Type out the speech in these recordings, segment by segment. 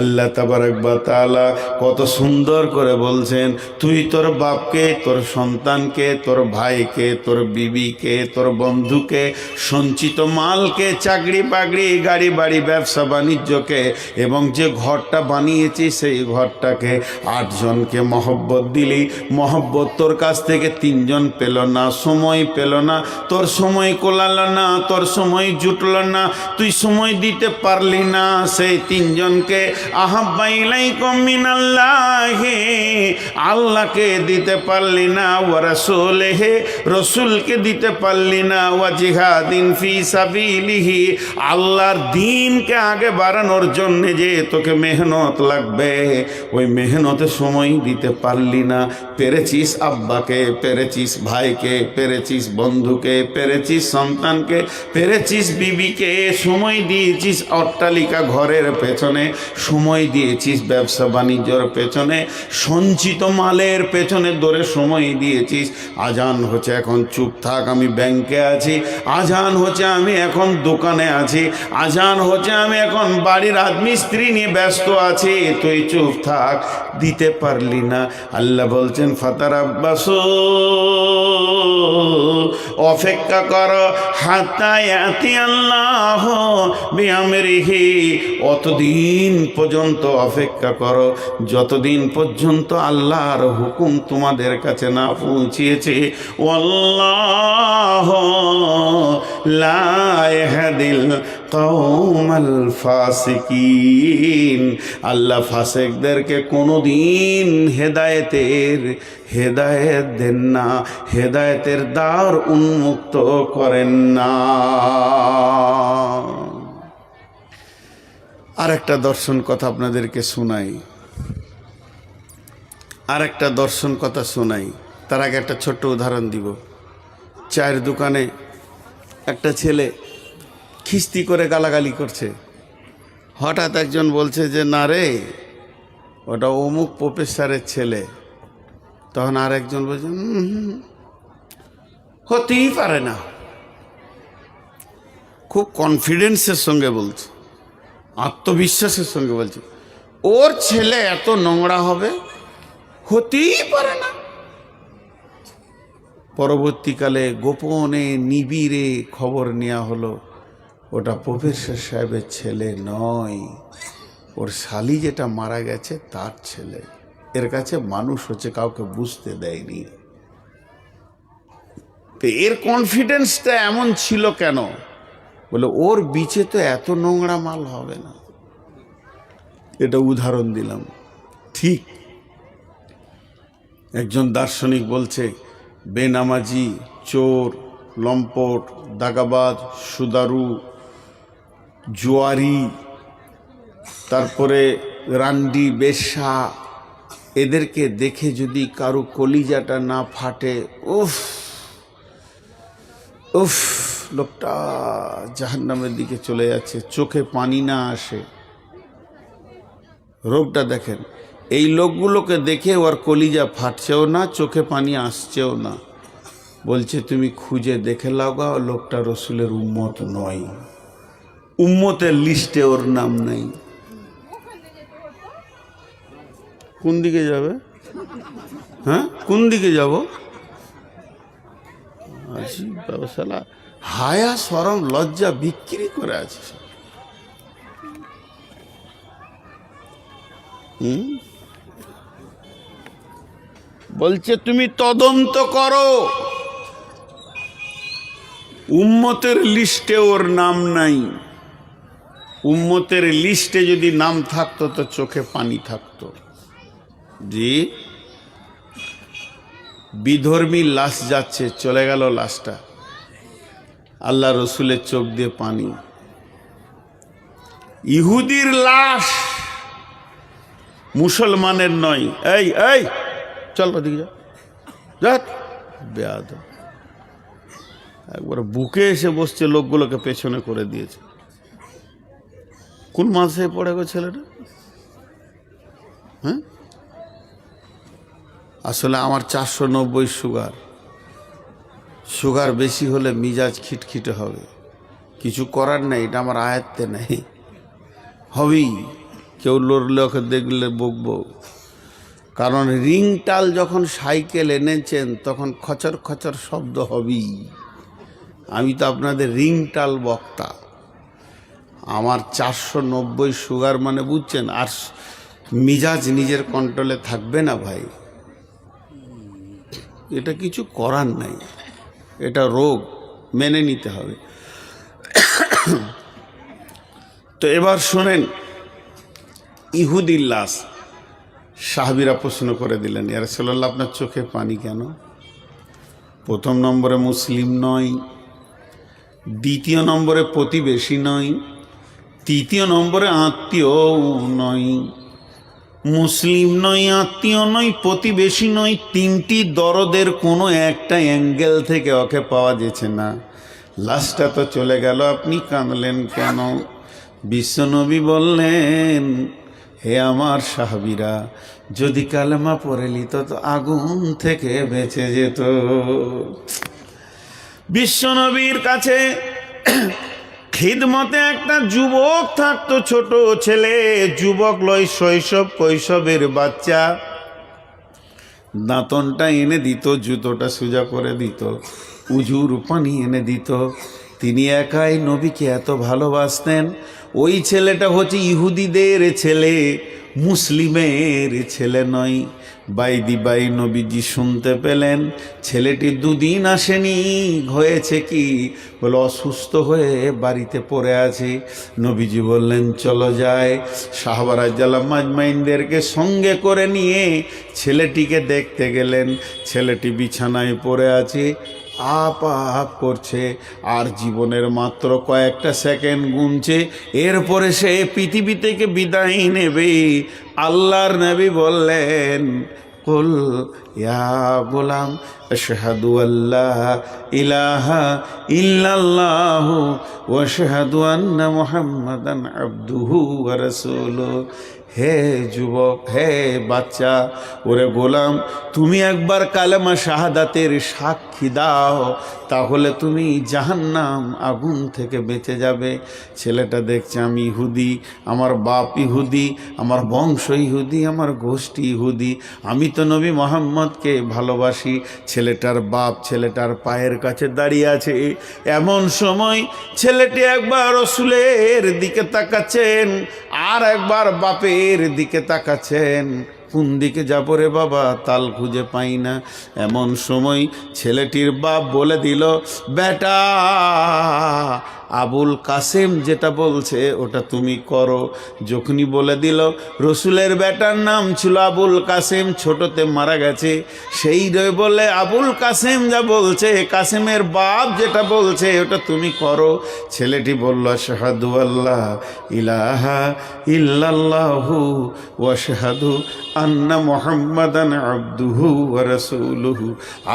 আল্লাহ তাবারক ওয়া তাআলা কত সুন্দর করে বলছেন, তুই তোর বাপকে, তোর সন্তানকে, তোর ভাইকে, তোর বিবিকে, তোর বন্ধুকে, সঞ্চিত মালকে, চাকরি বাকরি, গাড়ি বাড়ি, ব্যবসা বাণিজ্যকে, এবং যে ঘরটা বানিয়েছি সেই ঘরটাকে 8 জনকে মহব্বত দিলি। মহব্বত তোর কাছ থেকে 3 জন পেল না, সময় পেল না, তোর সময় কোলালো না, তোর সময় জুটলো না, তুই সময় দিতে পারলি না। সেই 3 জনকে আহাব্বা ইলাইকুম মিনাল্লাহি, আল্লাহকে দিতে পারলি না, ওয়া রাসূলিহি, রসুলকে দিতে পারলি না, ওয়া জিহাদিন ফি সাবিলিহি, আল্লাহর দ্বীনকে আগে বাড়ানোর জন্য যে তোকে মেহনত লাগবে, ওই মেহনতে সময় দিতে পারলি না। পেরেছিস আব্বাকে, পেরেছিস ভাইকে, পেরেছিস বন্ধুকে, পেরেছিস সন্তানকে, পেরেছিস বিবিকে, সময় দিয়েছিস অট্টালিকা ঘরের পেছনে, সময় দিয়েছিস ব্যবসা বাণিজ্যর পেছনে, সঞ্চিত মালের পেছনে দৌড়ে সময় দিয়েছিস। আজান হচ্ছে এখন চুপ থাক, আমি ব্যাংকে আছি, আজান হচ্ছে আমি এখন দোকানে আছি, আজান হচ্ছে আমি এখন বাড়ির রাজমিস্ত্রি নিয়ে ব্যস্ত আছি, তুই চুপ থাক, দিতে পারলি না। আল্লাহ বলছেন ফাতারাব্বাসু, অপেক্ষা করো, হাত্তা ইয়াতি আল্লাহ বিআমরিহি, অতদিন পর্যন্ত অপেক্ষা করো যতদিন পর্যন্ত আল্লাহর হুকুম তোমাদের কাছে না পৌঁছিয়েছে। ওয়াল্লাহু লা ইয়াহদিল কওমাল ফাসিকিন, আল্লাহ ফাসিকদেরকে কোনোদিন হেদায়েত দেন না, হেদায়েতের দ্বার উন্মুক্ত করেন না। আর একটা দর্শন কথা আপনাদেরকে শোনাই, আর একটা দর্শন কথা শোনাই। তার আগে একটা ছোট্ট উদাহরণ দিব। চায়ের দোকানে একটা ছেলে খিস্তি করে গালাগালি করছে। হঠাৎ একজন বলছে যে না রে, ওটা অমুক প্রফেসরের ছেলে। তখন আর একজন বলছে হতেই পারে না। খুব কনফিডেন্সের সঙ্গে বলছে, আত্মবিশ্বাসের সঙ্গে বলছে, ওর ছেলে এত নোংরা হবে, হতেই পারে না। পরবর্তীকালে গোপনে নিবিড়ে খবর নেওয়া হলো, ওটা প্রফেসর সাহেবের ছেলে নয়, ওর শালি যেটা মারা গেছে তার ছেলে। এর কাছে মানুষ হচ্ছে, কাউকে বুঝতে দেয়নি। তো এর কনফিডেন্সটা এমন ছিল কেন? বলে ওর বিচে তো এত নোংরা মাল হবে না। এটা উদাহরণ দিলাম। ঠিক একজন দার্শনিক বলছে, বেনামাজি, চোর, লম্পট, দাগাবাজ, সুদারু, জুয়ারি, তারপরে রান্ডি, বেশ্যা, এদেরকে দেখে যদি কারো কলিজাটা না ফাটে, উফ উফ, লোকটা জাহান্নামের দিকে চলে যাচ্ছে, চোখে পানি না আসে। রোগটা দেখেন, এই লোকগুলোকে দেখে ওর কলিজা ফাটছেও না, চোখে পানি আসছেও না। বলছে তুমি খুঁজে দেখে লাগাও, লোকটা রসুলের উম্মত নয়, উম্মতের লিস্টে ওর নাম নাই। কোন দিকে যাবে? হ্যাঁ, কোন দিকে যাব? আছি ব্যবসালা, হায়া শরম লজ্জা বিক্রি করে আছে। বলছে তুমি তদন্ত করো, উম্মতের লিস্টে ওর নাম নাই। উম্মতের লিস্টে যদি নাম থাকতো তো চোখে পানি থাকতো। জি, বিধর্মী লাশ যাচ্ছে, চলে গেল লাশটা, আল্লাহ রসুলের চোখ দিয়ে পানি। ইহুদির লাশ, মুসলমানের নয়। এই এই চল ওদিকে যা, বেয়াদ। একবার বুকে এসে বসছে, লোকগুলোকে পেছনে করে দিয়েছে। কোন মাসে পড়ে গো ছেলেটা? হ্যাঁ, আসলে আমার 490 সুগার। সুগার বেশি হলে মিজাজ খিটখিটে হবে, কিছু করার নেই, এটা আমার আয়ত্তে নেই, হবেই। কেউ লড়লে ওকে দেখলে বকবো, কারণ রিংটাল যখন সাইকেল এনেছেন তখন খচর খচর শব্দ হবেই। আমি তো আপনাদের রিংটাল বক্তা। আমার 490 সুগার মানে বুঝছেন, আর মিজাজ নিজের কন্ট্রোলে থাকবে না ভাই, এটা কিছু করার নাই, এটা রোগ, মেনে নিতে হবে। তো এবার শোনেন, ইহুদির লাশ সাহাবীরা প্রশ্ন করে দিলেন, ইয়া রাসূলুল্লাহ আপনার চোখে পানি কেন? প্রথম নম্বরে মুসলিম নয়, দ্বিতীয় নম্বরে প্রতিবেশী নয়, তৃতীয় নম্বরে আত্মীয় নয়। মুসলিম নয়, আত্মীয় নয়, প্রতিবেশী নয়, তিনটি দরদের কোনো একটা অ্যাঙ্গেল থেকে ওকে পাওয়া যেছে না। লাশটা তো চলে গেল, আপনি কাঁদলেন কেন? বিশ্বনবী বললেন, হে আমার সাহাবীরা, যদি কালেমা পড়ে নিত তো আগুন থেকে বেঁচে যেত। বিশ্বনবীর কাছে খিদমতে একটা যুবক থাকতো, ছোট ছেলে, যুবক লয়, শৈশব কৈশবের বাচ্চা। দাঁতনটা এনে দিত, জুতোটা সোজা করে দিত, উজুর পানি এনে দিত। তিনি একাই নবীকে এত ভালোবাসতেন। ওই ছেলেটা হচ্ছে ইহুদিদের ছেলে, মুসলিমের ছেলে নয়। বাইদি বাই নবীজি শুনতে পেলেন ছেলেটি দুদিন আসেনি। হয়েছে কি? বলে অসুস্থ হয়ে বাড়িতে পড়ে আছে। নবীজি বললেন চলো যায়। সাহাবারা জালাম মাজমাইনদেরকে সঙ্গে করে নিয়ে ছেলেটিকে দেখতে গেলেন। ছেলেটি বিছানায় পড়ে আছে, আপ আপ করছে, আর জীবনের মাত্র কয়েকটা সেকেন্ড গুনছে, এরপরে সে পৃথিবী থেকে বিদায় নেবে। আল্লাহর নবী বললেন, কুল ইয়া গোলাম আশহাদু আল্লা ইলাহা ইল্লাল্লাহু ওয়া আশহাদু আন্না মুহাম্মাদান আবদুহু ওয়া রাসূলুহু। হে যুবক, হে বাচ্চা, ওরে গোলাম, তুমি একবার কালেমা শাহাদাতের সাক্ষী দাও, তাহলে তুমি জাহান্নাম আগুন থেকে বেঁচে যাবে। ছেলেটা দেখছে আমি ইহুদি, আমার বাপ ইহুদি, আমার বংশ ইহুদি, আমার গোষ্ঠী ইহুদি, আমি তো নবী মোহাম্মদকে ভালোবাসি। ছেলেটার বাপ ছেলেটার পায়ের কাছে দাঁড়িয়ে আছে। এমন সময় ছেলেটি একবার রসুলের দিকে তাকাচ্ছেন, আর একবার বাপের দিকে তাকাচ্ছেন। কোন দিকে যাবো রে বাবা, তাল খুঁজে পাই না। এমন সময় ছেলেটির বাপ বলে দিল, বেটা, আবুল কাসেম যেটা বলছে ওটা তুমি করো। যখনই বলে দিল, রসুলের বেটার নাম ছিল আবুল কাসেম, ছোটতে মারা গেছে, সেই বলে আবুল কাসেম যা বলছে, কাসেমের বাপ যেটা বলছে ওটা তুমি করো। ছেলেটি বলল, আশহাদু আল্লাহ ইলাহা ইল্লাল্লাহু ওয়া আশহাদু আন্না মুহাম্মাদান আবদুহু ওয়া রাসূলুহু।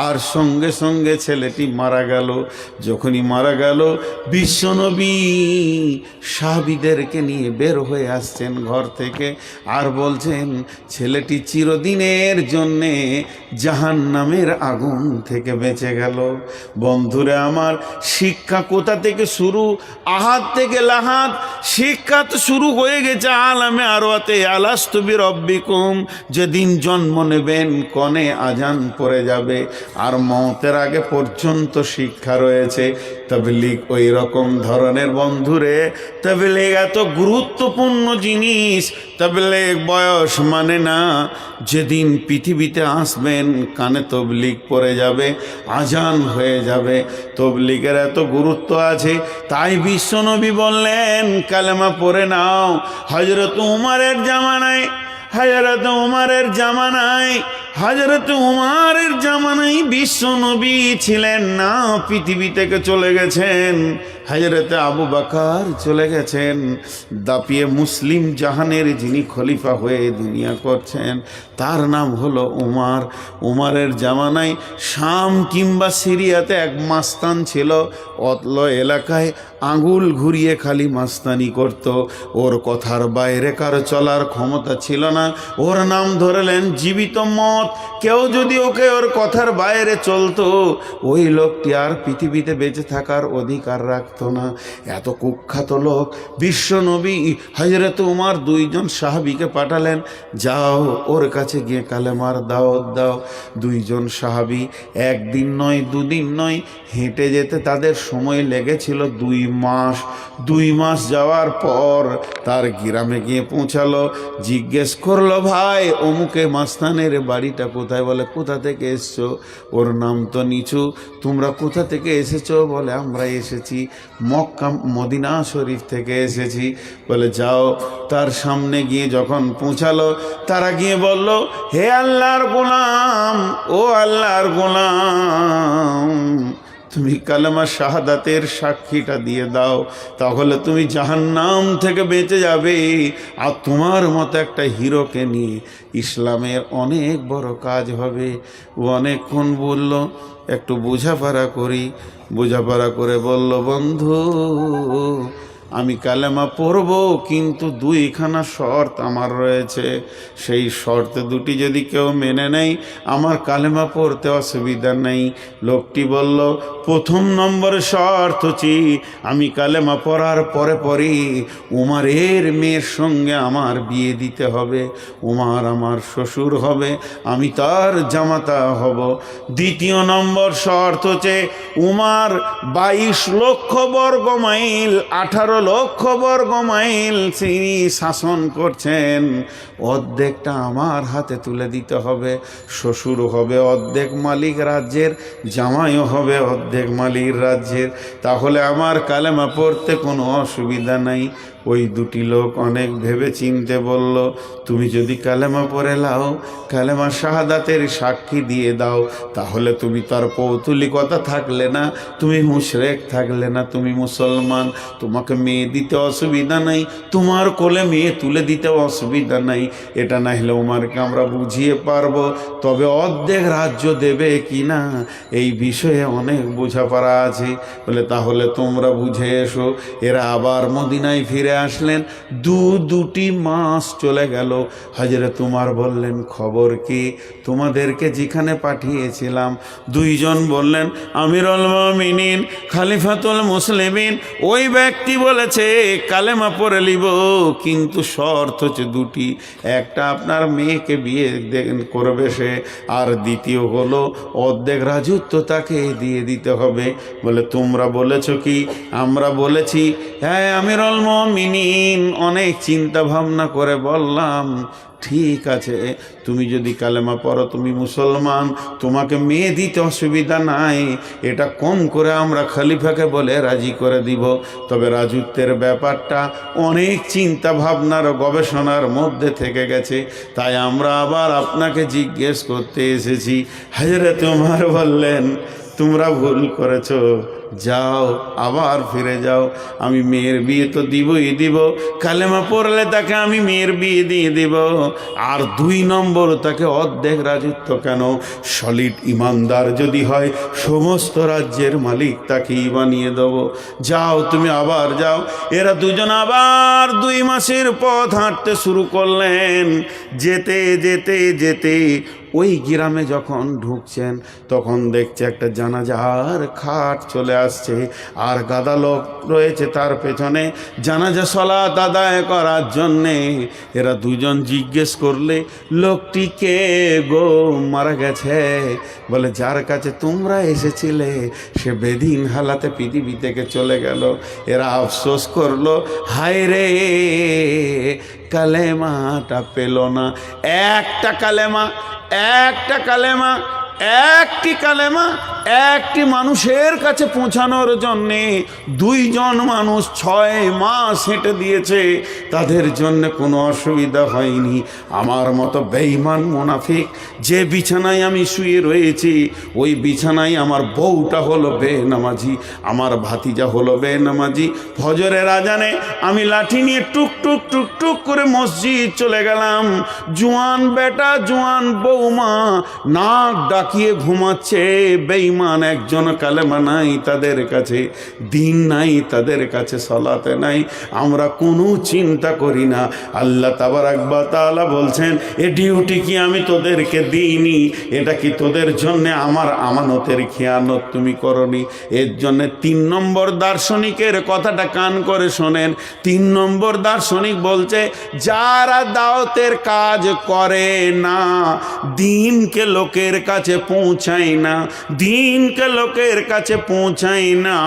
আর সঙ্গে সঙ্গে ছেলেটি মারা গেল। যখনই মারা গেল, বিশ্বনবী সাহাবীদেরকে নিয়ে বের হয়ে আসছেন ঘর থেকে, আর বলছেন ছেলেটি চিরদিনের জন্যে জাহান্নামের আগুন থেকে বেঁচে গেল। বন্ধুরা আমার, শিক্ষা কোথা থেকে শুরু? আহাদ থেকে লাহাদ শিক্ষা তো শুরু হয়ে গেছে আলামে আরওয়াতে। আলাস্তু বিরব্বিকুম, যেদিন জন্ম নেবেন কনে আজান পড়ে যাবে, আর মওতের আগে পর্যন্ত শিক্ষা রয়েছে। তাবলীগ ওই রকম ধরনের বন্ধুরে, তাবলীগ এত গুরুত্বপূর্ণ জিনিস। তাবলীগ বয়স মানে না, যেদিন পৃথিবীতে আসবেন কানে তবলীগ পড়ে যাবে, আজান হয়ে যাবে। তবলীগের এত গুরুত্ব আছে, তাই বিশ্বনবী বললেন কালেমা পড়ে নাও। হযরত উমরের জামানায় হযরত উমরের জামানায় বিশ্বনবী ছিলেন না, পৃথিবী থেকে চলে গেছেন। হযরত আবু বকর চলে গেছেন। দাপিয়ে মুসলিম জাহানের যিনি খলিফা হয়ে দুনিয়া করছেন তার নাম হলো উমর। উমরের জামানায় শাম কিংবা সিরিয়াতে এক মাস্তান ছিল, অতল এলাকায় আঙুল ঘুরিয়ে খালি মাস্তানি করত। ওর কথার বাইরে কারো চলার ক্ষমতা ছিল না। ওর নাম ধরলেন জীবিত মত। কেউ যদি ওর কথার বাইরে চলতো, ওই লোকটি আর পৃথিবীতে বেঁচে থাকার অধিকার রাখত থাকতো না। এত কুখ্যাত লোক বিশ্ব নবী হযরত উমর দুইজন সাহাবীকে পাঠালেন, যাও ওর কাছে গিয়ে কালেমার দাওয়াত দাও। দুইজন সাহাবী একদিন নয় দুদিন নয় হেঁটে যেতে তাদের সময় লেগেছিল 2 মাস। 2 মাস যাওয়ার পর তার গ্রামে গিয়ে পৌঁছালো। জিজ্ঞেস করলো, ভাই অমুকে মাস্তানের বাড়িটা কোথায়? বলে, কোথা থেকে এসছো? ওর নাম তো নিচু। তোমরা কোথা থেকে এসেছো? বলে, আমরা এসেছি মক্কা মদিনা শরীফ থেকে এসেছি। বলে, যাও। তার সামনে গিয়ে যখন পৌঁছালো, তারা গিয়ে বলল, হে আল্লাহর গোলাম, ও আল্লাহর গোলাম, তুমি কালেমা শাহাদাতের সাক্ষীটা দিয়ে দাও, তাহলে তুমি জাহান্নাম থেকে বেঁচে যাবে। আর তোমার মতো একটা হিরোকে নিয়ে ইসলামের অনেক বড় কাজ হবে। ও অনেকক্ষণ বলল, একটু বোঝাপড়া করি। বোঝাপড়া করে বলল, বন্ধু আমি কালেমা পড়ব, কিন্তু 2খানা শর্ত আমার রয়েছে। সেই শর্ত 2টি যদি কেউ মেনে নেয় আমার কালেমা পড়তে অসুবিধা নেই। লোকটি বলল, 1 নম্বর শর্ত হচ্ছে আমি কালেমা পড়ার পরে পরই উমারের মেয়ের সঙ্গে আমার বিয়ে দিতে হবে। উমার আমার শ্বশুর হবে, আমি তার জামাতা হব। 2য় নম্বর শর্ত হচ্ছে উমার 22 লক্ষ বর্গ মাইল 18 লক্ষ বর্গ মাইল তিনি শাসন করছেন, অর্ধেকটা আমার হাতে তুলে দিতে হবে। শ্বশুর হবে অর্ধেক মালিক রাজ্যের, জামাইও হবে অর্ধেক মালিক রাজ্যের। তাহলে আমার কালেমা পড়তে কোনো অসুবিধা নাই। ওই 2টি লোক অনেক ভেবে চিনতে বলল, তুমি যদি কালেমা পড়ে লাও, কালেমা শাহাদাতের সাক্ষী দিয়ে দাও, তাহলে তুমি তার পৌতুলিকতা থাকলে না, তুমি মুশরিক থাকলে না, তুমি মুসলমান। তোমাকে মেয়ে দিতে অসুবিধা নাই, তোমার কোলে মেয়ে তুলে দিতে অসুবিধা নাই। এটা না হলে উমারকে আমরা বুঝিয়ে পারবো, তবে অর্ধেক রাজ্য দেবে কি না এই বিষয়ে অনেক বোঝাপড়া আছে। বলে, তাহলে তোমরা বুঝে এসো। এরা আবার মদিনায় ফিরে আসলেন। 2টি মাস চলে গেল। হযরত উমর বললেন, খবর কি? তোমাদেরকে যেখানে পাঠিয়েছিলাম 2জন বললেন, আমিরুল মুমিনিন খলিফাতুল মুসলিমিন ওই ব্যক্তি বলেছে কালেমা পড়ে লিব, কিন্তু শর্ত হচ্ছে 2টি। একটা আপনার মেয়েকে বিয়ে করবে সে, আর দ্বিতীয় হলো অর্ধেক রাজত্ব তাকে দিয়ে দিতে হবে। বলে, তোমরা বলেছো কি? আমরা বলেছি, হ্যাঁ আমিরুল মুমিনিন। অনেক চিন্তা ভাবনা করে বললাম, ঠিক আছে, তুমি যদি কালেমা পড়ো, তুমি মুসলমান, তোমাকে মেয়ে দিতে অসুবিধা নাই। এটা কম করে আমরা খলিফাকে বলে রাজি করে দিব। তবে রাজত্বের ব্যাপারটা অনেক চিন্তা ভাবনার গবেষণার মধ্যে থেকে গেছে, তাই আমরা আবার আপনাকে জিজ্ঞেস করতে এসেছি। হযরত উমর বললেন, তোমরা ভুল করেছো, যাও আবার ফিরে যাও। আমি মেয়ের বিয়ে তো দিবই দিব, কালেমা পড়লে তাকে আমি মেয়ের বিয়ে দিয়ে দিব। আর 2 নম্বর, তাকে অর্ধেক রাজত্ব কেন, সলিড ইমানদার যদি হয় সমস্ত রাজ্যের মালিক তাকেই বানিয়ে দেব। যাও, তুমি আবার যাও। এরা 2জন আবার 2 মাসের পথ হাঁটতে শুরু করলেন। যেতে যেতে যেতে ওই গ্রামে যখন ঢুকছেন তখন দেখছে একটা জানাজার খাট চলে আসছে, আর গাদা লোক রয়েছে তার পেছনে জানাজা সালাত আদায় করার জন্যে। এরা 2জন জিজ্ঞেস করলে, লোকটি কে গো, মারা গেছে? বলে, যার কাছে তোমরা এসেছিলে সে বেদিন হালাতে পৃথিবী থেকে চলে গেল। এরা আফসোস করলো, হায় রে, কালেমাটা পেল না। একটা কালেমা, একটি মানুষের কাছে পৌঁছানোর জন্যে 2জন মানুষ 6 মাস হেঁটে দিয়েছে, তাদের জন্য কোনো অসুবিধা হয়নি। আমার মতো বেঈমান মুনাফিক যে বিছানায় আমি শুয়ে রয়েছি, ওই বিছানায় আমার বউটা হলো বেনামাজি, আমার ভাতিজা হলো বেনামাজি। ফজরের আজানে আমি লাঠি নিয়ে টুক টুক টুক টুক করে মসজিদ চলে গেলাম। জোয়ান বেটা, জোয়ান বৌমা নাক ডাক তাকিয়ে ঘুমাচ্ছে। বেঈমান একজন, কালেমা নাই তাদের কাছে, দিন নাই তাদের কাছে, সালাতে নাই, আমরা কোনো চিন্তা করি না। আল্লাহ তাবারাক ওয়া তাআলা বলছেন, এ ডিউটি কি আমি তোদেরকে দিইনি? এটা কি তোদের জন্য আমার আমানতের খেয়ানত তুমি করনি? এর জন্য 3 নম্বর দার্শনিকের কথাটা কান করে শোনেন। 3 নম্বর দার্শনিক বলছে, যারা দাওয়াতের কাজ করে না, দিনকে লোকের কাছে পৌঁছায় না, দিনকে লোকের কাছে পৌঁছায় না,